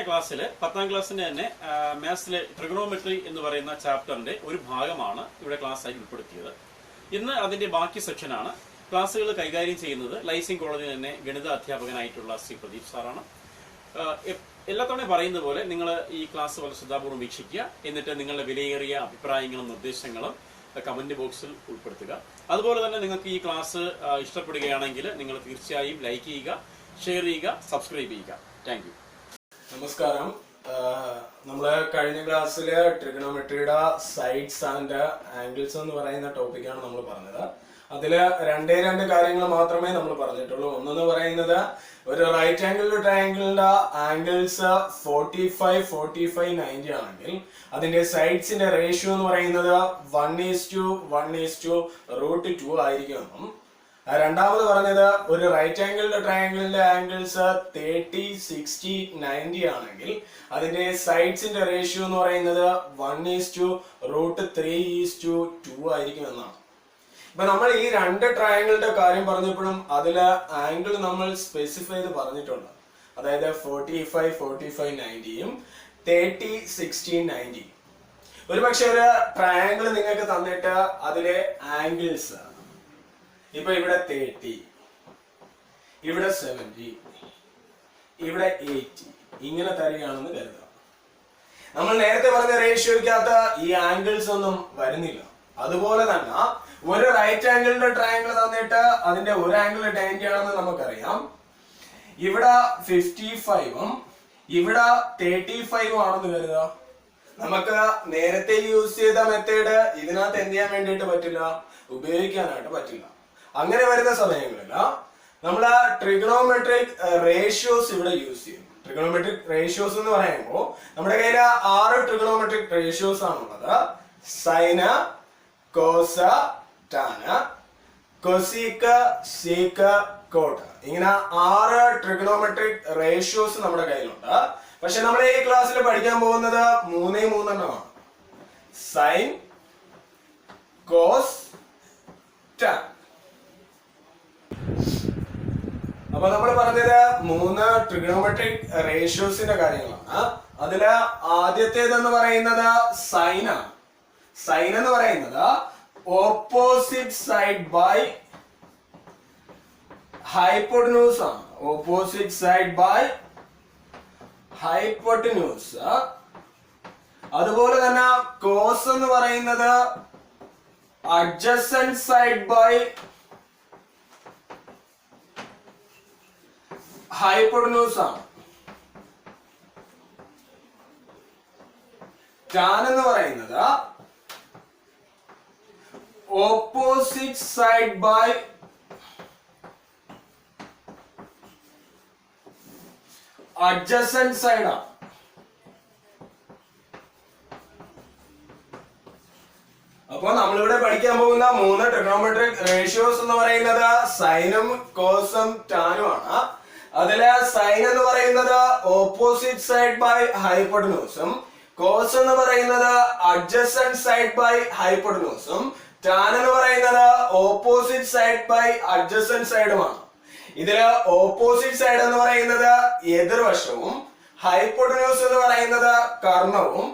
ക്ലാസ്സിൽ 10ാം ക്ലാസ്സിന്റെ തന്നെ മാത്സിലെ ട്രിഗണോമെട്രി എന്ന് പറയുന്ന ചാപ്റ്ററിന്റെ ഒരു ഭാഗമാണ് ഇവിടെ ക്ലാസ്സായി ഉൾപ്പെടുത്തിയത്. ഇന്ന് അതിന്റെ ബാക്കി സെക്ഷനാണ്. ക്ലാസ്സുകൾ കൈകാര്യം ചെയ്യുന്നത് ലൈസിംഗ് കോളേജിൽ തന്നെ ഗണിത അധ്യാപകനായിട്ടുള്ള ശ്രീ പ്രദീപ് സാറാണ്. എല്ലാ തവണയും പറയുന്ന പോലെ നിങ്ങൾ ഈ ക്ലാസ് വളരെ ശ്രദ്ധാപൂർവ്വം വീക്ഷിക്കുക. എന്നിട്ട് നിങ്ങളുടെ വിലയേറിയ അഭിപ്രായങ്ങളും നിർദ്ദേശങ്ങളും കമന്റ് ബോക്സിൽ ഉൾപ്പെടുത്തുക. അതുപോലെ തന്നെ നിങ്ങൾക്ക് ഈ ക്ലാസ് ഇഷ്ടപ്പെടുകയാണെങ്കിൽ നിങ്ങൾ തീർച്ചയായും ലൈക്ക് ചെയ്യുക, ഷെയർ ചെയ്യുക, സബ്സ്ക്രൈബ് ചെയ്യുക. Thank you. നമസ്കാരം. നമ്മള് കഴിഞ്ഞ ക്ലാസ്സില് ട്രിഗണോമെട്രിയുടെ സൈഡ്സ് ആൻഡ് ആംഗിൾസ് എന്ന് പറയുന്ന ടോപ്പിക്കാണ് നമ്മൾ പറഞ്ഞത്. അതില് രണ്ട് കാര്യങ്ങൾ മാത്രമേ നമ്മൾ പറഞ്ഞിട്ടുള്ളൂ. ഒന്നെന്ന് പറയുന്നത് ഒരു റൈറ്റ് ആംഗിൾ ട്രയാംഗിളിന്റെ ആംഗിൾസ് 45, 45, 90 ആണെങ്കിൽ അതിന്റെ സൈഡ്സിന്റെ റേഷ്യോ എന്ന് പറയുന്നത് 1:1:√2 ആയിരിക്കുമെന്നും, രണ്ടാമത് പറഞ്ഞത് ഒരു റൈറ്റ് ആംഗിളിന്റെ ട്രയാംഗിളിന്റെ ആംഗിൾസ് 30, 60, 90 ആണെങ്കിൽ അതിന്റെ സൈഡ്സിന്റെ റേഷ്യോ എന്ന് പറയുന്നത് 1:√3:2 ആയിരിക്കും എന്നാണ്. ഇപ്പൊ നമ്മൾ ഈ രണ്ട് ട്രയാംഗിളിന്റെ കാര്യം പറഞ്ഞപ്പോഴും അതില് ആംഗിൾ നമ്മൾ സ്പെസിഫൈ ചെയ്ത് പറഞ്ഞിട്ടുണ്ട്. അതായത് 45, 45, 90യും 30, 60, 90. ഒരു പക്ഷെ ഒരു ട്രയാംഗിൾ നിങ്ങൾക്ക് തന്നിട്ട് അതിലെ ആംഗിൾസ് ഇപ്പൊ ഇവിടെ 30, ഇവിടെ 70, ഇവിടെ 80 ഇങ്ങനെ തരികയാണെന്ന് കരുതുക. നമ്മൾ നേരത്തെ പറഞ്ഞ റേഷ്യോയ്ക്കകത്ത് ഈ ആംഗിൾസ് ഒന്നും വരുന്നില്ല. അതുപോലെ തന്നെ ഒരു റൈറ്റ് ആംഗിളിന്റെ ട്രയാംഗിൾ തന്നിട്ട് അതിന്റെ ഒരു ആംഗിൾ 90 ആണെന്ന് നമുക്കറിയാം. ഇവിടെ 55ഉം ഇവിടെ 35ഉം ആണെന്ന് കരുതുക. നമുക്ക് നേരത്തെ യൂസ് ചെയ്ത മെത്തേഡ് ഇതിനകത്ത് എന്ത് ചെയ്യാൻ വേണ്ടിയിട്ട് പറ്റില്ല, ഉപയോഗിക്കാനായിട്ട് പറ്റില്ല. അങ്ങനെ വരുന്ന സമയങ്ങളിൽ നമ്മൾ ട്രിഗണോമെട്രിക് റേഷ്യോസ് ഇവിടെ യൂസ് ചെയ്യും. ട്രിഗണോമെട്രിക് റേഷ്യോസ് എന്ന് പറയുമ്പോൾ നമ്മുടെ കയ്യിൽ 6 ട്രിഗണോമെട്രിക് റേഷ്യോസ് ആണുള്ളത്. Sine, cos, tan, cosec, sec, cot, ഇങ്ങനെ 6 ട്രിഗണോമെട്രിക് റേഷ്യോസ് നമ്മുടെ കയ്യിലുണ്ട്. പക്ഷെ നമ്മൾ ഈ ക്ലാസ്സിൽ പഠിക്കാൻ പോകുന്നത് 3 എണ്ണമാണ്. Sine, cos, tan. അപ്പൊ നമ്മൾ പറഞ്ഞത് 3 ട്രിഗണോമെട്രിക് റേഷ്യോസിന്റെ കാര്യങ്ങളാണ്. അതില് ആദ്യത്തേതെന്ന് പറയുന്നത് സൈൻ ആണ്. സൈൻ എന്ന് പറയുന്നത് ഓപ്പോസിറ്റ് സൈഡ് ബൈ ഹൈപ്പോട്ടന്യൂസ് ആണ്. Opposite side by hypotenuse. അതുപോലെ തന്നെ കോസ് എന്ന് പറയുന്നത് അഡ്ജസന്റ് സൈഡ് ബൈ ഹൈപ്പോട്ടന്യൂസ് ആണ്. ടാൻ എന്ന് പറയുന്നത് opposite side by adjacent side ആണ്. അപ്പൊ നമ്മളിവിടെ പഠിക്കാൻ പോകുന്ന 3 ട്രിഗണോമെട്രിക് റേഷ്യോസ് എന്ന് പറയുന്നത് സൈനും കോസും ടാനും ആണ്. അതില് സൈൻ എന്ന് പറയുന്നത് ഓപ്പോസിറ്റ് സൈഡ് ബൈ ഹൈപ്പോട്ടന്യൂസും, കോസ് എന്ന് പറയുന്നത് അഡ്ജസന്റ് സൈഡ് ബൈ ഹൈപ്പോട്ടന്യൂസും, ടാൻ എന്ന് പറയുന്നത് ഓപ്പോസിറ്റ് സൈഡ് ബൈ അഡ്ജസന്റ് സൈഡുമാണ്. ഇതില് ഓപ്പോസിറ്റ് സൈഡ് എന്ന് പറയുന്നത് എതിർവശവും, ഹൈപ്പോട്ടന്യൂസ് എന്ന് പറയുന്നത് കർണവും,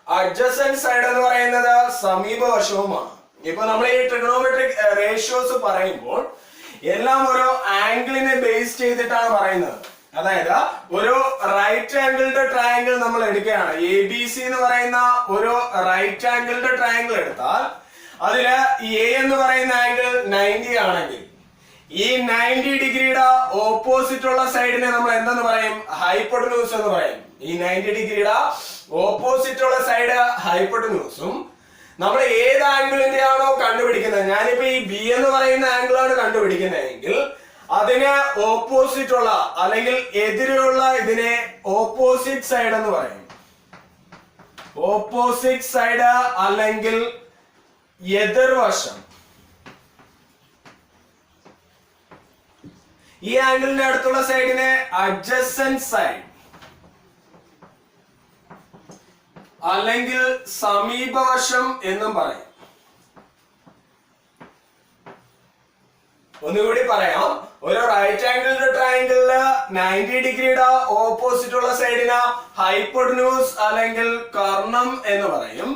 അഡ്ജസന്റ് സൈഡ് എന്ന് പറയുന്നത് സമീപവശവുമാണ്. ഇപ്പൊ നമ്മൾ ഈ ട്രിഗണോമെട്രിക് റേഷ്യോസ് പറയുമ്പോൾ എല്ലാം ഓരോ ആംഗിളിനെ ബേസ് ചെയ്തിട്ടാണ് പറയുന്നത്. അതായത് ഒരു റൈറ്റ് ആംഗിളിന്റെ ട്രയാംഗിൾ നമ്മൾ എടുക്കുകയാണ്. ABC എന്ന് പറയുന്ന ഒരു റൈറ്റ് ആംഗിളിന്റെ ട്രയാംഗിൾ എടുത്താൽ അതില് A എന്ന് പറയുന്ന ആംഗിൾ 90 ആണെങ്കിൽ ഈ 90 ഡിഗ്രിയുടെ ഓപ്പോസിറ്റ് ഉള്ള സൈഡിനെ നമ്മൾ എന്തെന്ന് പറയും, ഹൈപ്പോട്ടന്യൂസ് എന്ന് പറയും. ഈ 90 ഡിഗ്രിയുടെ ഓപ്പോസിറ്റ് ഉള്ള സൈഡ് ഹൈപ്പോട്ടന്യൂസും. നമ്മൾ ഏത് ആംഗിളിന്റെ ആണോ കണ്ടുപിടിക്കുന്നത്, ഞാനിപ്പോ ഈ B എന്ന് പറയുന്ന ആംഗിൾ ആണ് കണ്ടുപിടിക്കുന്നതെങ്കിൽ അതിന് ഓപ്പോസിറ്റ് ഉള്ള അല്ലെങ്കിൽ എതിരുള്ള ഇതിനെ ഓപ്പോസിറ്റ് സൈഡ് എന്ന് പറയും. ഓപ്പോസിറ്റ് സൈഡ് അല്ലെങ്കിൽ എതിർവശം. ഈ ആംഗിളിന്റെ അടുത്തുള്ള സൈഡിനെ അഡ്ജസന്റ് സൈഡ് അല്ലെങ്കിൽ സമീപവശം എന്നും പറയും. ഒന്നുകൂടി പറയാം. ഒരു റൈറ്റ് ആംഗിളിന്റെ ട്രയാങ്കിളില് 90 ഡിഗ്രിയുടെ ഓപ്പോസിറ്റ് ഉള്ള സൈഡിന് ഹൈപ്പോട്ടന്യൂസ് അല്ലെങ്കിൽ കർണം എന്ന് പറയും.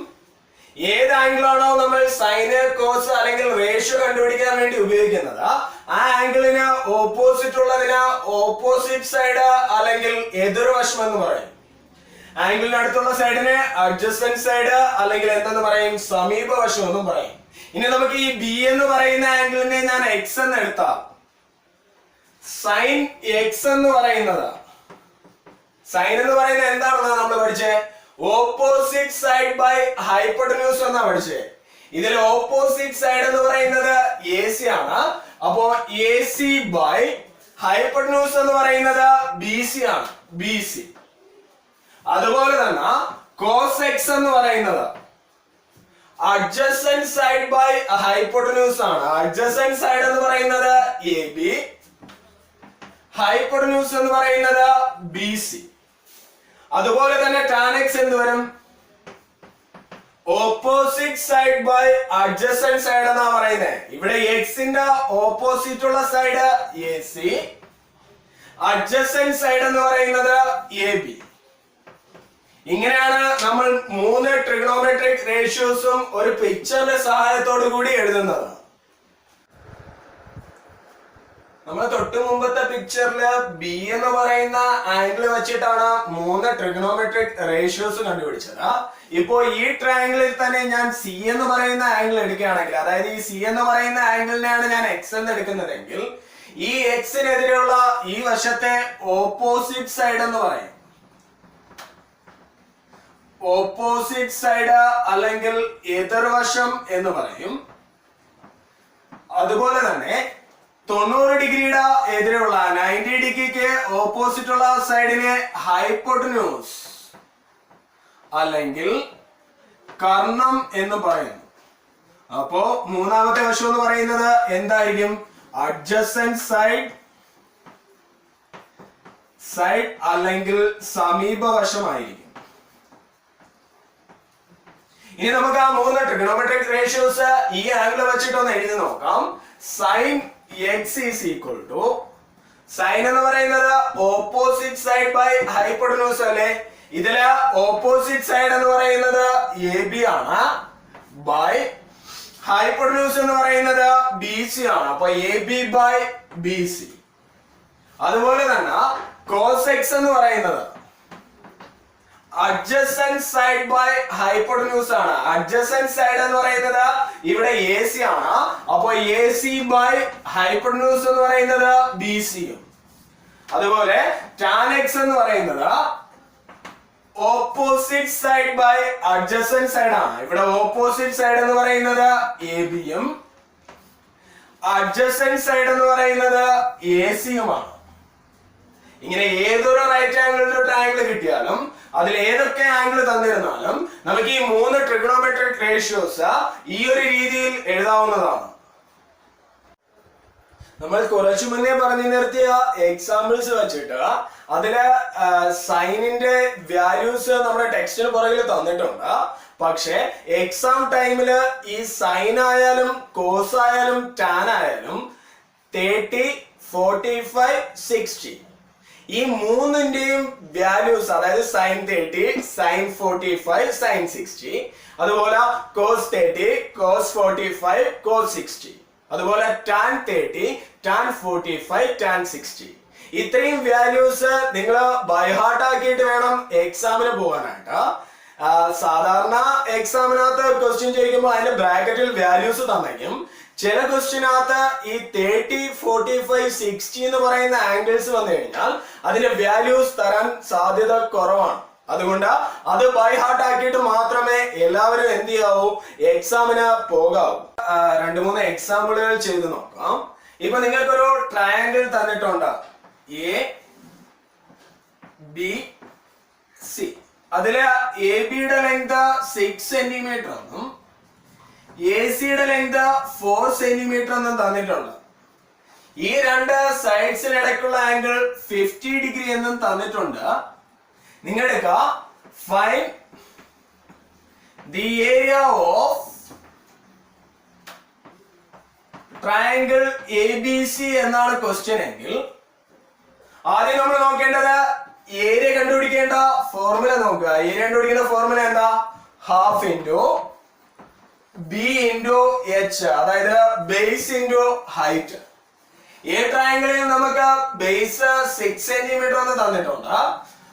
ഏത് ആംഗിളാണോ നമ്മൾ സൈന് കോസ് അല്ലെങ്കിൽ റേഷ്യോ കണ്ടുപിടിക്കാൻ വേണ്ടി ഉപയോഗിക്കുന്നത് ആ ആംഗിളിന് ഓപ്പോസിറ്റ് ഉള്ളതിന് ഓപ്പോസിറ്റ് സൈഡ് അല്ലെങ്കിൽ എതിർവശം എന്ന് പറയും. ആംഗിളിന് അടുത്തുള്ള സൈഡിന് അഡ്ജസ്റ്റന്റ് സൈഡ് അല്ലെങ്കിൽ എന്തെന്ന് പറയും, സമീപവശം എന്നും പറയും. ഇനി നമുക്ക് ഈ ബി എന്ന് പറയുന്ന ആംഗിളിനെ ഞാൻ എക്സ് എന്ന് എടുത്താൽ സൈൻ എക്സ് എന്ന് പറയുന്നത്, സൈൻ എന്ന് പറയുന്നത് എന്താണെന്നാ നമ്മൾ പഠിച്ചേ, ഓപ്പോസിറ്റ് സൈഡ് ബൈ ഹൈപ്പോട്ടന്യൂസ് എന്നാ പഠിച്ചേ. ഇതിൽ ഓപ്പോസിറ്റ് സൈഡ് എന്ന് പറയുന്നത് എ സി ആണ്. അപ്പോ എ സി ബൈ ഹൈപ്പോട്ടന്യൂസ് എന്ന് പറയുന്നത് ബി സി ആണ്, ബി സി. അതുപോലെ തന്നെ കോസ് എക്സ് എന്ന് പറയുന്നത് അഡ്ജസന്റ് സൈഡ് ബൈ ഹൈപ്പോട്ടന്യൂസ് ആണ്. അഡ്ജസന്റ് സൈഡ് എന്ന് പറയുന്നത് എ ബി, ഹൈപ്പോട്ടന്യൂസ് എന്ന് പറയുന്നത് ബി സി. അതുപോലെ തന്നെ ടാൻ എക്സ് എന്ത് വരും, opposite side by adjacent side എന്നാ പറയുന്നത്. ഇവിടെ എക്സിന്റെ ഓപ്പോസിറ്റ് ഉള്ള side A C, adjacent side എന്ന് പറയുന്നത് എ ബി. ഇങ്ങനെയാണ് നമ്മൾ 3 ട്രിഗണോമെട്രിക് റേഷ്യോസും ഒരു പിക്ചറിന്റെ സഹായത്തോടു കൂടി എഴുതുന്നത്. നമ്മൾ തൊട്ട് മുമ്പത്തെ പിക്ചറില് ബി എന്ന് പറയുന്ന ആംഗിൾ വെച്ചിട്ടാണ് 3 ട്രിഗണോമെട്രിക് റേഷ്യോസ് കണ്ടുപിടിച്ചത്. ഇപ്പോ ഈ ട്രയാംഗിളിൽ തന്നെ ഞാൻ സി എന്ന് പറയുന്ന ആംഗിൾ എടുക്കുകയാണെങ്കിൽ, അതായത് ഈ സി എന്ന് പറയുന്ന ആംഗിളിനെയാണ് ഞാൻ എക്സ് എന്ന് എടുക്കുന്നതെങ്കിൽ ഈ എക്സിനെതിരെയുള്ള ഈ വശത്തെ ഓപ്പോസിറ്റ് സൈഡ് എന്ന് പറയും. ഓപ്പോസിറ്റ് സൈഡ് അല്ലെങ്കിൽ എതിർവശം എന്ന് പറയും. അതുപോലെ തന്നെ 90 ഡിഗ്രിയുടെ എതിരെയുള്ള 90 ഡിഗ്രിക്ക് ഓപ്പോസിറ്റ് ഉള്ള സൈഡിനെ ഹൈപ്പോട്ടന്യൂസ് അല്ലെങ്കിൽ കർണം എന്ന് പറയുന്നു. അപ്പോ മൂന്നാമത്തെ വശം എന്ന് പറയുന്നത് എന്തായിരിക്കും, അഡ്ജസന്റ് സൈഡ് അല്ലെങ്കിൽ സമീപവശമായിരിക്കും. ഇനി നമുക്ക് ആ 3 ട്രിഗണോമെട്രിക് റേഷ്യോസ് ഈ ആംഗിൾ വെച്ചിട്ടൊന്ന് എഴുതി നോക്കാം. Sine x is equal to, sine എന്ന് പറയുന്നത് ഓപ്പോസിറ്റ് സൈഡ് ബൈ ഹൈപ്പോട്ടന്യൂസ് അല്ലേ. ഇതില് ഓപ്പോസിറ്റ് സൈഡ് എന്ന് പറയുന്നത് എ ബി ആണ്, ബൈ ഹൈപ്പോട്ടന്യൂസ് എന്ന് പറയുന്നത് ബി സി ആണ്. അപ്പൊ A B by B C. അതുപോലെ തന്നെ കോസ് എക്സ് എന്ന് പറയുന്നത് അഡ്ജസന്റ് സൈഡ് ബൈ ഹൈപ്പോട്ടന്യൂസ് ആണ്. അഡ്ജസന്റ് സൈഡ് എന്ന് പറയുന്നത് ഇവിടെ എ സി ആണ്. അപ്പൊ എ സി ബൈ ഹൈപ്പോട്ടന്യൂസ് എന്ന് പറയുന്നത് ബി സിയും. അതുപോലെ ടാൻ എക്സ് എന്ന് പറയുന്നത് opposite side by adjacent side ആണ്. ഇവിടെ ഓപ്പോസിറ്റ് സൈഡ് എന്ന് പറയുന്നത് എ ബിയും അഡ്ജസന്റ് സൈഡ് എന്ന് പറയുന്നത് എ സിയുമാണ്. ഇങ്ങനെ ഏതൊരു റൈറ്റ് ആംഗിളിന്റെ ട്രയാംഗിൾ കിട്ടിയാലും അതിൽ ഏതൊക്കെ ആംഗിൾ തന്നിരുന്നാലും നമുക്ക് ഈ 3 ട്രിഗണോമെട്രിക് റേഷ്യോസ് ഈ ഒരു രീതിയിൽ എഴുതാവുന്നതാണ്. നമ്മൾ കുറച്ചു മുന്നേ പറഞ്ഞു നിർത്തിയ എക്സാമ്പിൾസ് വെച്ചിട്ട് അതില് സൈനിന്റെ വാല്യൂസ് നമ്മുടെ ടെക്സ്റ്റിന് പുറകിൽ തന്നിട്ടുണ്ട്. പക്ഷെ എക്സാം ടൈമില് ഈ സൈൻ ആയാലും കോസ് ആയാലും ടാൻ ആയാലും 30, 45, 60 ഈ മൂന്നിന്റെയും വാല്യൂസ്, അതായത് സൈൻ 30, സൈൻ 45, സൈൻ 60, അതുപോലെ കോസ് 30, കോസ് 45, കോസ് 60, അതുപോലെ ടാൻ 30, ടാൻ 45, ടാൻ 60. ഇത്രയും വാല്യൂസ് നിങ്ങൾ ബൈഹാർട്ട് ആക്കിയിട്ട് വേണം എക്സാമിന് പോകാനായിട്ട്. സാധാരണ എക്സാമിനകത്ത് ക്വസ്റ്റ്യൻ ചോദിക്കുമ്പോൾ അതിന്റെ ബ്രാക്കറ്റിൽ വാല്യൂസ് തന്നെയും ചില ക്വസ്റ്റ്യനകത്ത് ഈ 30, 45, 60 എന്ന് പറയുന്ന ആംഗിൾസ് വന്നു കഴിഞ്ഞാൽ അതിന്റെ വാല്യൂസ് തരാൻ സാധ്യത കുറവാണ്. അതുകൊണ്ട് അത് ബൈ ഹാർട്ട് ആക്കിയിട്ട് മാത്രമേ എല്ലാവരും എന്ത് ചെയ്യാവൂ, എക്സാമിന് പോകാവൂ. 2-3 എക്സാമ്പിളുകൾ ചെയ്ത് നോക്കാം. ഇപ്പൊ നിങ്ങൾക്കൊരു ട്രയാംഗിൾ തന്നിട്ടുണ്ട്, എ ബി സി. അതില് എ ബിയുടെ ലെങ്ത് 6 സെന്റിമീറ്റർ എന്നും എ സിയുടെ ലെങ്ത് 4 സെന്റിമീറ്റർ എന്നും തന്നിട്ടുണ്ട്. ഈ രണ്ട് സൈഡ്സിനിടയ്ക്കുള്ള ആംഗിൾ 50 ഡിഗ്രി എന്നും തന്നിട്ടുണ്ട്. നിങ്ങൾക്ക് find the area of triangle ABC എന്നാണ് ക്വസ്റ്റ്യൻ എങ്കിൽ ആദ്യം നമ്മൾ നോക്കേണ്ടത് ഏരിയ കണ്ടുപിടിക്കേണ്ട ഫോർമുല നോക്കുക. ഏരിയ കണ്ടുപിടിക്കേണ്ട ഫോർമുല എന്താ? Half into B into H, അതായത് ബേസ് ഇൻറ്റു ഹൈറ്റ്. ഈ ട്രയാങ്കിളിൽ നമുക്ക് ബേസ് 6 സെന്റിമീറ്റർ എന്ന് തന്നിട്ടുണ്ട്,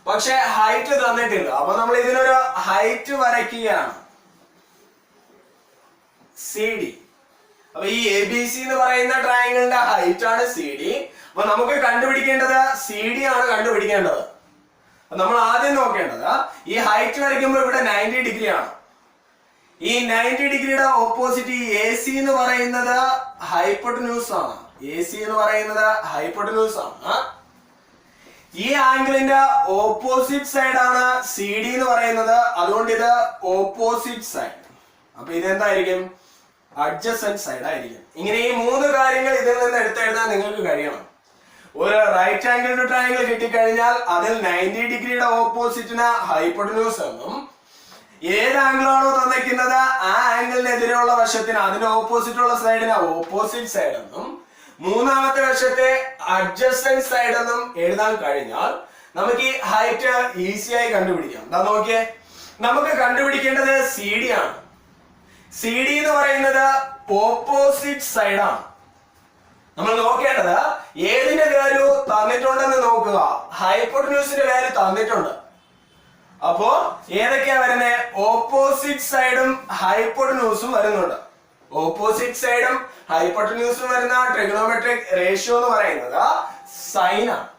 പക്ഷെ ഹൈറ്റ് തന്നിട്ടില്ല. അപ്പൊ നമ്മൾ ഇതിനൊരു ഹൈറ്റ് വരയ്ക്കുകയാണ്, CD. അപ്പൊ ഈ ABC എന്ന് പറയുന്ന ട്രയാങ്കിളിന്റെ ഹൈറ്റ് ആണ് CD. അപ്പൊ നമുക്ക് കണ്ടുപിടിക്കേണ്ടത് CD ആണ് കണ്ടുപിടിക്കേണ്ടത്. നമ്മൾ ആദ്യം നോക്കേണ്ടത് ഈ ഹൈറ്റ് വരയ്ക്കുമ്പോൾ ഇവിടെ 90 ഡിഗ്രി ആണ്. ഈ 90 ഡിഗ്രിയുടെ ഓപ്പോസിറ്റ് AC എന്ന് പറയുന്നത് ഹൈപ്പോട്ടന്യൂസ് ആണ്. AC എന്ന് പറയുന്നത് ഹൈപ്പോട്ടന്യൂസ് ആണ്. ഈ ആംഗിളിന്റെ ഓപ്പോസിറ്റ് സൈഡ് ആണ് CD എന്ന് പറയുന്നത്, അതുകൊണ്ട് ഇത് ഓപ്പോസിറ്റ് സൈഡ്. അപ്പൊ ഇതെന്തായിരിക്കും? അഡ്ജസന്റ് സൈഡ് ആയിരിക്കും. ഇങ്ങനെ ഈ 3 കാര്യങ്ങൾ ഇതിൽ നിന്ന് എടുത്തെഴുതാൻ നിങ്ങൾക്ക് കഴിയണം. ഒരു റൈറ്റ് ആംഗിൾ ടു ട്രയാങ്കിൾ കിട്ടിക്കഴിഞ്ഞാൽ അതിൽ 90 ഡിഗ്രിയുടെ ഓപ്പോസിറ്റിന് ഹൈപ്പോട്ടന്യൂസ് എന്നും, ഏത് ആംഗിളാണോ തന്നിരിക്കുന്നത് ആ ആംഗിളിനെതിരെയുള്ള വശത്തിന് അതിന്റെ ഓപ്പോസിറ്റ് ഉള്ള സൈഡിന് ഓപ്പോസിറ്റ് സൈഡ് എന്നും, മൂന്നാമത്തെ വശത്തെ അഡ്ജസന്റ് സൈഡ് എന്നും എഴുതാൻ കഴിഞ്ഞാൽ നമുക്ക് ഈ ഹൈറ്റ് ഈസിയായി കണ്ടുപിടിക്കാം. എന്താ നോക്കിയേ, നമുക്ക് കണ്ടുപിടിക്കേണ്ടത് CD ആണ്. CD എന്ന് പറയുന്നത് ഓപ്പോസിറ്റ് സൈഡാണ്. നമ്മൾ നോക്കേണ്ടത് ഏതിന്റെ വാല്യൂ തന്നിട്ടുണ്ടെന്ന് നോക്കുക. ഹൈപ്പോട്ടന്യൂസിന്റെ വാല്യൂ തന്നിട്ടുണ്ട്. അപ്പോ ഏതൊക്കെയാ വരുന്നത്? ഓപ്പോസിറ്റ് സൈഡും ഹൈപ്പോട്ടന്യൂസും വരുന്നുണ്ട്. ഓപ്പോസിറ്റ് സൈഡും ഹൈപ്പോട്ടന്യൂസും വരുന്ന ട്രിഗണോമെട്രിക് റേഷ്യോ എന്ന് പറയുന്നത് സൈൻ ആണ്.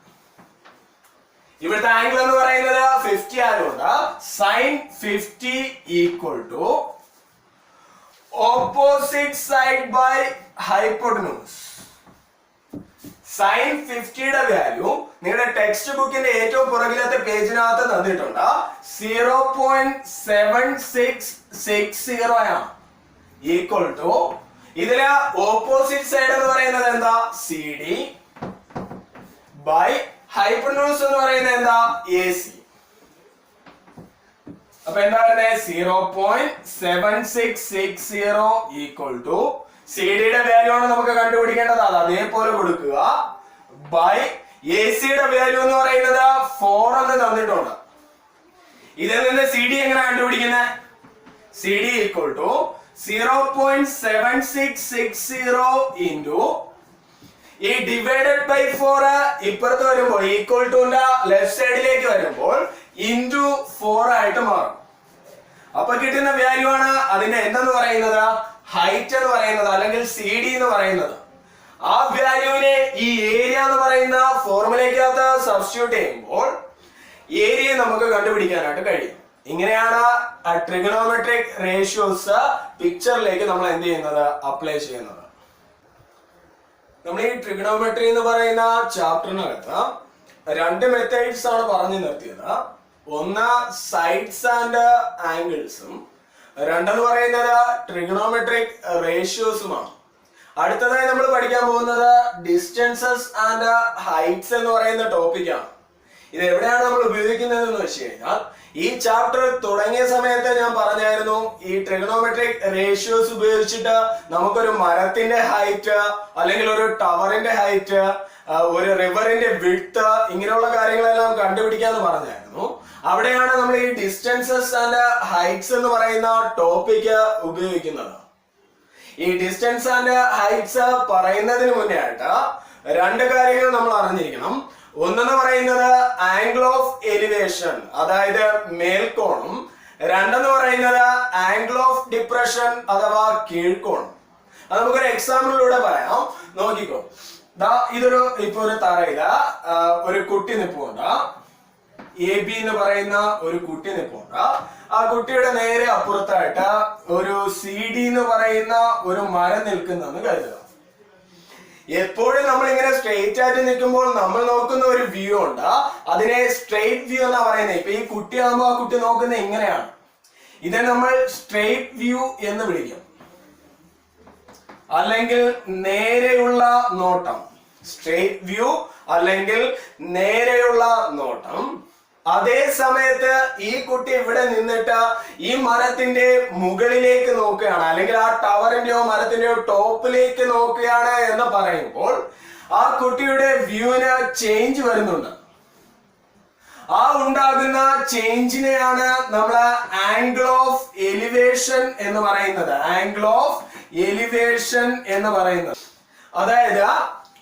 ഇവിടുത്തെ ആംഗിൾ എന്ന് പറയുന്നത് 50 ആയതുകൊണ്ട് sine 50 equal to opposite side by hypotenuse. Sine 50യുടെ വാല്യൂ നിങ്ങളുടെ ടെക്സ്റ്റ് ബുക്കിന്റെ ഏറ്റവും പുറകിലത്തെ പേജിനകത്ത് തന്നിട്ടുണ്ട്. 0.7660 ആണ്. ഈക്വൽ ടു ഇതില് ഓപ്പോസിറ്റ് സൈഡ് എന്ന് പറയുന്നത് എന്താ? CD ബൈ ഹൈപ്പോട്ടന്യൂസ് എന്ന് പറയുന്നത് എന്താ? AC. അപ്പൊ എന്താ പറയുന്നത്? 0.7660 ഈക്വൽ ടു CD-യുടെ വാല്യൂ ആണ് നമുക്ക് കണ്ടുപിടിക്കേണ്ടത്, അത് അതേപോലെ കൊടുക്കുക, ബൈ AC-യുടെ വാല്യൂ എന്ന് പറയുന്നത് 4 എന്ന് തന്നിട്ടുണ്ട്. ഇതിൽ നിന്ന് CD എങ്ങനെ കണ്ടുപിടിക്കുന്നത്? CD ഈക്വൽ ടു 0.7660 ഇൻറ്റു ഈ ഡിവൈഡഡ് ബൈ 4 ഇപ്പുറത്ത് വരുമ്പോൾ ഈക്വൽ ടുന്റെ ലെഫ്റ്റ് സൈഡിലേക്ക് വരുമ്പോൾ ഇൻറ്റു 4 ആയിട്ട് മാറും. അപ്പൊ കിട്ടുന്ന വാല്യൂ ആണ് അതിന്റെ എന്തെന്ന് പറയുന്നത്? ഹൈറ്റ് എന്ന് പറയുന്നത്, അല്ലെങ്കിൽ CD എന്ന് പറയുന്നത്. ആ വാല്യൂവിനെ ഈ ഏരിയ എന്ന് പറയുന്ന ഫോർമുലയ്ക്കകത്ത് സബ്സ്റ്റിറ്റ്യൂട്ട് ചെയ്യുമ്പോൾ ഏരിയ നമുക്ക് കണ്ടുപിടിക്കാനായിട്ട് കഴിയും. ഇങ്ങനെയാണ് ട്രിഗണോമെട്രിക് റേഷ്യോസ് പിക്ചറിലേക്ക് നമ്മൾ എന്ത് ചെയ്യുന്നത്? അപ്ലൈ ചെയ്യുന്നത്. നമ്മൾ ഈ ട്രിഗണോമെട്രി എന്ന് പറയുന്ന ചാപ്റ്ററിനകത്ത് 2 മെത്തേഡ്സ് ആണ് പറഞ്ഞു നിർത്തിയത്. ഒന്ന് സൈഡ്സ് ആൻഡ് ആംഗിൾസും, രണ്ടെന്ന് പറയുന്നത് ട്രിഗണോമെട്രിക് റേഷ്യോസുമാണ്. അടുത്തതായി നമ്മൾ പഠിക്കാൻ പോകുന്നത് ഡിസ്റ്റൻസസ് ആൻഡ് ഹൈറ്റ്സ് എന്ന് പറയുന്ന ടോപ്പിക്കാണ്. ഇത് എവിടെയാണ് നമ്മൾ ഉപയോഗിക്കുന്നത് എന്ന് വെച്ച് കഴിഞ്ഞാൽ, ഈ ചാപ്റ്റർ തുടങ്ങിയ സമയത്ത് ഞാൻ പറഞ്ഞായിരുന്നു ഈ ട്രിഗണോമെട്രിക് റേഷ്യോസ് ഉപയോഗിച്ചിട്ട് നമുക്കൊരു മരത്തിന്റെ ഹൈറ്റ്, അല്ലെങ്കിൽ ഒരു ടവറിന്റെ ഹൈറ്റ്, ഒരു റിവറിന്റെ വിഡ്ത്ത്, ഇങ്ങനെയുള്ള കാര്യങ്ങളെല്ലാം കണ്ടുപിടിക്കാന്ന് പറഞ്ഞായിരുന്നു. അവിടെയാണ് നമ്മൾ ഈ ഡിസ്റ്റൻസസ് ആൻഡ് ഹൈറ്റ്സ് എന്ന് പറയുന്ന ടോപ്പിക്ക് ഉപയോഗിക്കുന്നത്. ഈ ഡിസ്റ്റൻസ് ആൻഡ് ഹൈറ്റ്സ് പറയുന്നതിന് മുന്നേ ആയിട്ട് 2 കാര്യങ്ങൾ നമ്മൾ അറിഞ്ഞിരിക്കണം. ഒന്നെന്ന് പറയുന്നത് ആംഗിൾ ഓഫ് എലിവേഷൻ, അതായത് മേൽക്കോണും. രണ്ടെന്ന് പറയുന്നത് ആംഗിൾ ഓഫ് ഡിപ്രഷൻ അഥവാ കീഴ്ക്കോണം. അത് നമുക്കൊരു എക്സാമ്പിളിലൂടെ പറയാം. നോക്കിക്കോ, ഇതൊരു ഇപ്പൊ ഒരു തറയില ഒരു കുട്ടി നിൽപ്പുണ്ട്. AB എന്ന് പറയുന്ന ഒരു കുട്ടി നിൽപ്പുണ്ട്. ആ കുട്ടിയുടെ നേരെ അപ്പുറത്തായിട്ട് ഒരു CD എന്ന് പറയുന്ന ഒരു മരം നിൽക്കുന്നെന്ന് കരുതുക. എപ്പോഴും നമ്മൾ ഇങ്ങനെ സ്ട്രെയിറ്റ് ആയിട്ട് നിൽക്കുമ്പോൾ നമ്മൾ നോക്കുന്ന ഒരു വ്യൂ ഉണ്ട്, അതിനെ സ്ട്രെയിറ്റ് വ്യൂ എന്നാ പറയുന്നത്. ഇപ്പൊ ഈ കുട്ടിയാകുമ്പോൾ ആ കുട്ടി നോക്കുന്നത് ഇങ്ങനെയാണ്, ഇതിനെ നമ്മൾ സ്ട്രെയിറ്റ് വ്യൂ എന്ന് വിളിക്കും, അല്ലെങ്കിൽ നേരെയുള്ള നോട്ടം. സ്ട്രെയിറ്റ് വ്യൂ അല്ലെങ്കിൽ നേരെയുള്ള നോട്ടം. അതേ സമയത്ത് ഈ കുട്ടി ഇവിടെ നിന്നിട്ട് ഈ മരത്തിന്റെ മുകളിലേക്ക് നോക്കുകയാണ്, അല്ലെങ്കിൽ ആ ടവറിന്റെയോ മരത്തിന്റെയോ ടോപ്പിലേക്ക് നോക്കുകയാണ് എന്ന് പറയുമ്പോൾ ആ കുട്ടിയുടെ വ്യൂവിന് ചേഞ്ച് വരുന്നുണ്ട്. ആ ഉണ്ടാകുന്ന ചേഞ്ചിനെയാണ് നമ്മൾ ആംഗിൾ ഓഫ് എലിവേഷൻ എന്ന് പറയുന്നത്. ആംഗിൾ ഓഫ് എലിവേഷൻ എന്ന് പറയുന്നത്, അതായത്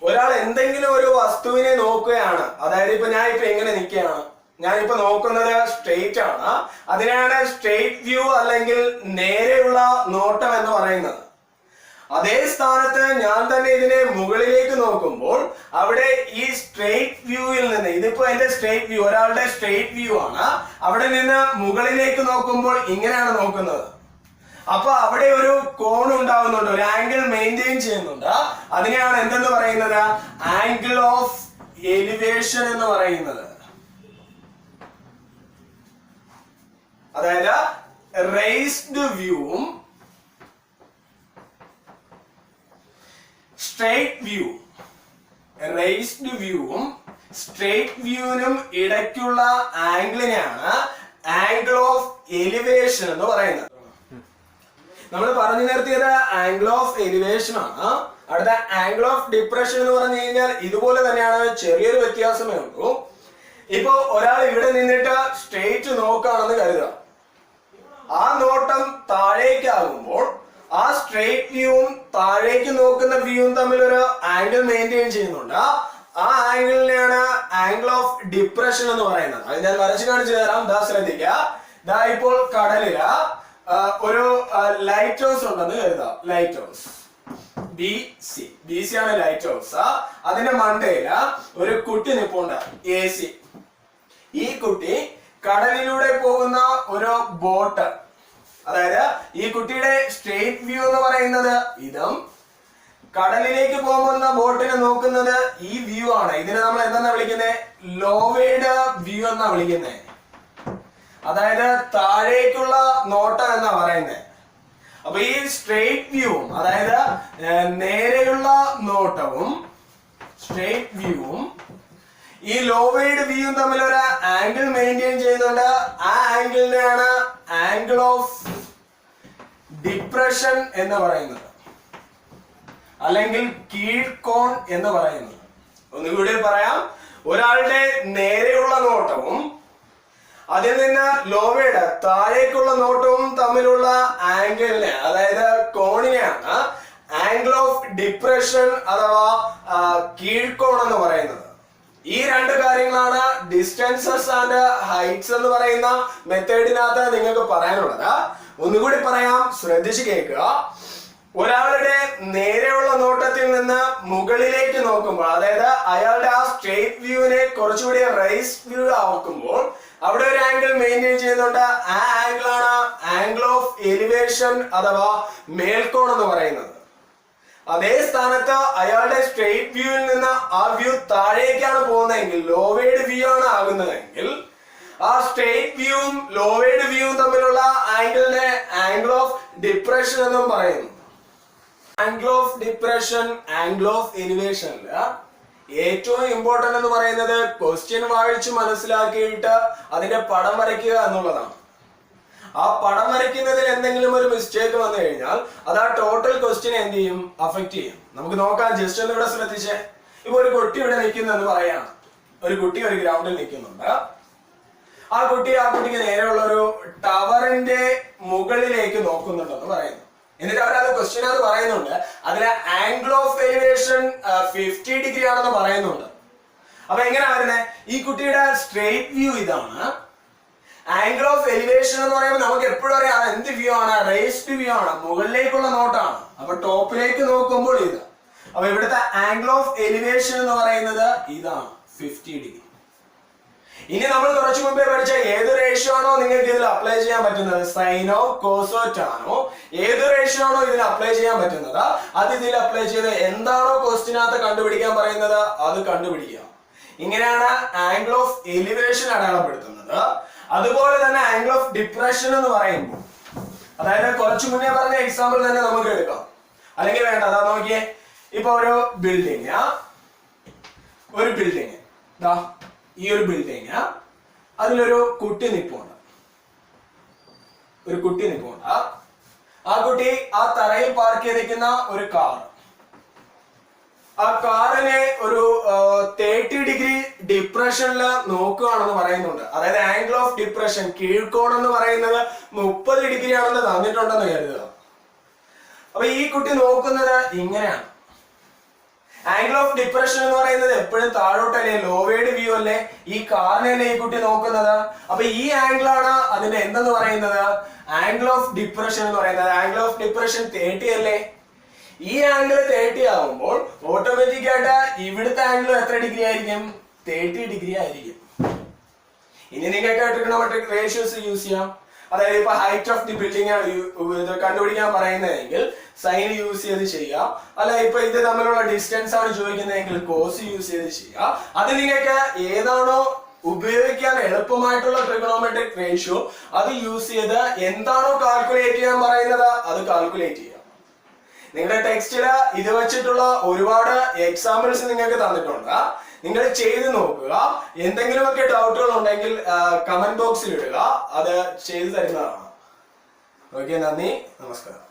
ഒരാൾ എന്തെങ്കിലും ഒരു വസ്തുവിനെ നോക്കുകയാണ്. അതായത് ഇപ്പൊ ഞാൻ ഇപ്പൊ എങ്ങനെ നിൽക്കുകയാണ്, ഞാനിപ്പോ നോക്കുന്നത് സ്ട്രെയിറ്റ് ആണ്, അതിനാണ് സ്ട്രെയിറ്റ് വ്യൂ അല്ലെങ്കിൽ നേരെയുള്ള നോട്ടം എന്ന് പറയുന്നത്. അതേ സ്ഥാനത്ത് ഞാൻ തന്നെ ഇതിനെ മുകളിലേക്ക് നോക്കുമ്പോൾ അവിടെ ഈ സ്ട്രെയിറ്റ് വ്യൂവിൽ നിന്ന്, ഇതിപ്പോ എന്റെ സ്ട്രെയിറ്റ് വ്യൂ, ഒരാളുടെ സ്ട്രെയിറ്റ് വ്യൂ ആണ്, അവിടെ നിന്ന് മുകളിലേക്ക് നോക്കുമ്പോൾ ഇങ്ങനെയാണ് നോക്കുന്നത്. അപ്പൊ അവിടെ ഒരു കോൺ ഉണ്ടാവുന്നുണ്ട്, ഒരു ആംഗിൾ മെയിൻറ്റെയിൻ ചെയ്യുന്നുണ്ട്. അതിനെയാണ് എന്തെന്ന് പറയുന്നത്? ആംഗിൾ ഓഫ് എലിവേഷൻ എന്ന് പറയുന്നത്. അതായത് റേസ്ഡ് വ്യൂവും സ്ട്രെയിറ്റ് വ്യൂ, റേസ്ഡ് വ്യൂവും സ്ട്രെയിറ്റ് വ്യൂവിനും ഇടയ്ക്കുള്ള ആംഗിളിനെയാണ് ആംഗിൾ ഓഫ് എലിവേഷൻ എന്ന് പറയുന്നത്. നമ്മൾ പറഞ്ഞു നിർത്തിയത് ആംഗിൾ ഓഫ് എലിവേഷൻ ആണ്. അടുത്ത ആംഗിൾ ഓഫ് ഡിപ്രഷൻ എന്ന് പറഞ്ഞു കഴിഞ്ഞാൽ ഇതുപോലെ തന്നെയാണ്, ചെറിയൊരു വ്യത്യാസമേ ഉള്ളൂ. ഇപ്പോ ഒരാൾ ഇവിടെ നിന്നിട്ട് സ്ട്രെയിറ്റ് നോക്കുകയാണെന്ന് കരുതുക. ആ നോട്ടം താഴേക്കാകുമ്പോൾ ആ സ്ട്രെയിറ്റ് വ്യൂവും താഴേക്ക് നോക്കുന്ന വ്യൂവും തമ്മിൽ ഒരു ആംഗിൾ മെയിൻറ്റെയിൻ ചെയ്യുന്നുണ്ട്. ആ ആംഗിളിനെയാണ് ആംഗിൾ ഓഫ് ഡിപ്രഷൻ എന്ന് പറയുന്നത്. അത് ഞാൻ വരച്ച് കാണിച്ചു തരാം, ദാ ശ്രദ്ധിക്കുക. ദാ ഇപ്പോൾ കടലില് ഒരു ലൈറ്റ് ഹൗസ് ഉണ്ടെന്ന് കരുതാം. ലൈറ്റ് ഹൗസ് ബി സി ആണ് ലൈറ്റ് ഹൗസ്. അതിന്റെ മണ്ടയില് ഒരു കുട്ടി നിപ്പുണ്ട്, AC. ഈ കുട്ടി കടലിലൂടെ പോകുന്ന ഒരു ബോട്ട്, അതായത് ഈ കുട്ടിയുടെ സ്ട്രെയിറ്റ് വ്യൂ എന്ന് പറയുന്നത് ഇതും, കടലിലേക്ക് പോകുന്ന ബോട്ടിനെ നോക്കുന്നത് ഈ വ്യൂ ആണ്. ഇതിനെ നമ്മൾ എന്താ വിളിക്കുന്നത്? ലോവേഡ് വ്യൂ എന്നാ വിളിക്കുന്നത്. അതായത് താഴേക്കുള്ള നോട്ടം എന്നാ പറയുന്നത്. അപ്പൊ ഈ സ്ട്രെയിറ്റ് വ്യൂവും, അതായത് നേരെയുള്ള നോട്ടവും സ്ട്രെയിറ്റ് വ്യൂവും ഈ ലോവേഡ് വ്യൂവും തമ്മിൽ ഒരു ആംഗിൾ മെയിൻറ്റെയിൻ ചെയ്യുന്നുണ്ട്. ആ ആംഗിളിനെയാണ് ആംഗിൾ ഓഫ് ഡിപ്രഷൻ എന്ന് പറയുന്നത്, അല്ലെങ്കിൽ കീഴ്കോൺ എന്ന് പറയുന്നത്. ഒന്നുകൂടി പറയാം, ഒരാളുടെ നേരെയുള്ള നോട്ടവും അതിൽ നിന്ന് ലോവേഡ് താഴേക്കുള്ള നോട്ടവും തമ്മിലുള്ള ആംഗിളിനെ, അതായത് കോണിനെയാണ് ആംഗിൾ ഓഫ് ഡിപ്രഷൻ അഥവാ കീഴ്കോൺ എന്ന് പറയുന്നത്. ഈ രണ്ട് കാര്യങ്ങളാണ് ഡിസ്റ്റൻസസ് ആൻഡ് ഹൈറ്റ്സ് എന്ന് പറയുന്ന മെത്തേഡിനകത്ത് നിങ്ങൾക്ക് പറയാനുള്ളത്. ഒന്നുകൂടി പറയാം, ശ്രദ്ധിച്ച് കേൾക്കുക. ഒരാളുടെ നേരെയുള്ള നോട്ടത്തിൽ നിന്ന് മുകളിലേക്ക് നോക്കുമ്പോൾ, അതായത് അയാളുടെ ആ സ്ട്രെയിറ്റ് വ്യൂവിനെ കുറച്ചുകൂടി റൈസ് വ്യൂ ആക്കുമ്പോൾ അവിടെ ഒരു ആംഗിൾ മെയിൻറ്റെയിൻ ചെയ്യുന്നുണ്ട്. ആ ആംഗിൾ ആണ് ആംഗിൾ ഓഫ് എലിവേഷൻ അഥവാ മേൽക്കോൺ എന്ന് പറയുന്നത്. അതേ സ്ഥാനത്ത് അയാളുടെ സ്ട്രെയിറ്റ് വ്യൂവിൽ നിന്ന് ആ വ്യൂ താഴേക്കാണ് പോകുന്നതെങ്കിൽ, ലോവേഡ് വ്യൂ ആണ് ആകുന്നതെങ്കിൽ, ആ സ്ട്രെയിറ്റ് വ്യൂവും ലോവേഡ് വ്യൂവും തമ്മിലുള്ള ആംഗിളിനെ ആംഗിൾ ഓഫ് ഡിപ്രഷൻ എന്നും പറയുന്നു. Angle of depression, angle of എലിവേഷനില് ഏറ്റവും ഇമ്പോർട്ടന്റ് എന്ന് പറയുന്നത് ക്വസ്റ്റ്യൻ വായിച്ച് മനസ്സിലാക്കിയിട്ട് അതിന്റെ പടം വരയ്ക്കുക എന്നുള്ളതാണ്. ആ പടം വരയ്ക്കുന്നതിൽ എന്തെങ്കിലും ഒരു മിസ്റ്റേക്ക് വന്നു കഴിഞ്ഞാൽ അത് ആ ടോട്ടൽ ക്വസ്റ്റ്യൻ എന്ത് ചെയ്യും? അഫക്ട് ചെയ്യും. നമുക്ക് നോക്കാം, ജസ്റ്റ് ഒന്ന് ഇവിടെ ശ്രദ്ധിച്ചേ. ഇപ്പൊ ഒരു കുട്ടി ഇവിടെ നിൽക്കുന്നെന്ന് പറയാണ്. ഒരു കുട്ടി ഒരു ഗ്രൗണ്ടിൽ നിൽക്കുന്നുണ്ട്. ആ കുട്ടിക്ക് നേരെയുള്ള ഒരു ടവറിന്റെ മുകളിലേക്ക് നോക്കുന്നുണ്ടെന്ന് പറയുന്നു. എന്നിട്ട് അവരത് ക്വസ്റ്റ്യൻ അത് പറയുന്നുണ്ട്, അതിലെ ആംഗിൾ ഓഫ് എലിവേഷൻ 50 ഡിഗ്രി ആണെന്ന് പറയുന്നുണ്ട്. അപ്പൊ എങ്ങനെ വരുന്നത്? ഈ കുട്ടിയുടെ സ്ട്രെയിറ്റ് വ്യൂ ഇതാണ്. ആംഗിൾ ഓഫ് എലിവേഷൻ എന്ന് പറയുമ്പോൾ നമുക്ക് എപ്പോഴും അറിയാം എന്ത് വ്യൂ ആണ്? റേസ്ഡ് വ്യൂ ആണ്, മുകളിലേക്കുള്ള നോട്ടാണ്. അപ്പൊ ടോപ്പിലേക്ക് നോക്കുമ്പോൾ ഇത്. അപ്പൊ ഇവിടുത്തെ ആംഗിൾ ഓഫ് എലിവേഷൻ എന്ന് പറയുന്നത് ഇതാണ്, 50 ഡിഗ്രി. ഇനി നമ്മൾ കുറച്ചു മുമ്പേ പഠിച്ച ഏത് റേഷ്യോ ആണോ നിങ്ങൾക്ക് ഇതിൽ അപ്ലൈ ചെയ്യാൻ പറ്റുന്നത്, സൈനോ കോസോ ടാനോ, ഏത് റേഷ്യോ ആണോ ഇതിൽ അപ്ലൈ ചെയ്യാൻ പറ്റുന്നത് അത് ഇതിൽ അപ്ലൈ ചെയ്ത് എന്താണോ ക്വസ്റ്റിനകത്ത് കണ്ടുപിടിക്കാൻ പറയുന്നത് അത് കണ്ടുപിടിക്കുക. ഇങ്ങനെയാണ് ആംഗിൾ ഓഫ് എലിവേഷൻ അടയാളപ്പെടുത്തുന്നത്. അതുപോലെ തന്നെ ആംഗിൾ ഓഫ് ഡിപ്രഷൻ എന്ന് പറയുമ്പോൾ, അതായത് കുറച്ചു മുന്നേ പറഞ്ഞ എക്സാമ്പിൾ തന്നെ നമുക്ക് എടുക്കാം, അല്ലെങ്കിൽ വേണ്ട, അതാ നോക്കിയേ. ഇപ്പൊ ഒരു ബിൽഡിങ്, ഈ ഒരു ബിൽഡിങ് അതിലൊരു കുട്ടി നിൽപ്പുണ്ട്. ആ കുട്ടി ആ തറയിൽ പാർക്ക് ചെയ്തിരിക്കുന്ന ഒരു കാർ, ആ കാറിനെ ഒരു 30 ഡിഗ്രി ഡിപ്രഷനിൽ നോക്കുകയാണെന്ന് പറയുന്നുണ്ട്. അതായത് ആംഗിൾ ഓഫ് ഡിപ്രഷൻ, കീഴ്ക്കോൺ എന്ന് പറയുന്നത് 30 ഡിഗ്രി ആണെന്ന് തന്നിട്ടുണ്ടെന്ന് കരുതുക. അപ്പൊ ഈ കുട്ടി നോക്കുന്നത് ഇങ്ങനെയാണ്. ആംഗിൾ ഓഫ് ഡിപ്രഷൻ എന്ന് പറയുന്നത് എപ്പോഴും താഴോട്ടല്ലേ, ലോവേഡ് വ്യൂ അല്ലേ, ഈ കാറിനല്ലേ ഈ കുട്ടി നോക്കുന്നത്. അപ്പൊ ഈ ആംഗിൾ ആണ് അതിന്റെ എന്തെന്ന് പറയുന്നത്, ആംഗിൾ ഓഫ് ഡിപ്രഷൻ എന്ന് പറയുന്നത്. ആംഗിൾ ഓഫ് ഡിപ്രഷൻ 30 അല്ലേ, ഈ ആംഗിൾ 30 ആകുമ്പോൾ ഓട്ടോമാറ്റിക് ആയിട്ട് ഇവിടുത്തെ ആംഗിൾ എത്ര ഡിഗ്രി ആയിരിക്കും, 30 ഡിഗ്രി ആയിരിക്കും. ഇനി നിങ്ങൾക്ക് ട്രിഗണോമെട്രിക് റേഷ്യോസ് യൂസ് ചെയ്യാം. അതായത് ഇപ്പൊ ഹൈറ്റ് ഓഫ് ദി ബിൽഡിംഗ് ആണ് കണ്ടുപിടിക്കാൻ പറയുന്നതെങ്കിൽ സൈൻ യൂസ് ചെയ്ത് ചെയ്യാം. അല്ല ഇപ്പൊ ഇത് തമ്മിലുള്ള ഡിസ്റ്റൻസ് ആണ് ചോദിക്കുന്നതെങ്കിൽ കോസ് യൂസ് ചെയ്ത് ചെയ്യാം. അത് നിങ്ങൾക്ക് ഏതാണോ ഉപയോഗിക്കാൻ എളുപ്പമായിട്ടുള്ള ട്രിഗണോമെട്രിക് റേഷ്യോ അത് യൂസ് ചെയ്ത് എന്താണോ കാൽക്കുലേറ്റ് ചെയ്യാൻ പറയുന്നത് അത് കാൽക്കുലേറ്റ് ചെയ്യാം. നിങ്ങളുടെ ടെക്സ്റ്റില് ഇത് വെച്ചിട്ടുള്ള ഒരുപാട് എക്സാമ്പിൾസ് നിങ്ങൾക്ക് തന്നിട്ടുണ്ട്. നിങ്ങൾ ചെയ്ത് നോക്കുക. എന്തെങ്കിലുമൊക്കെ ഡൗട്ടുകൾ ഉണ്ടെങ്കിൽ കമന്റ് ബോക്സിൽ ഇടുക, അത് ചെയ്തു തരുന്നതാണ്. ഓക്കെ, നന്ദി, നമസ്കാരം.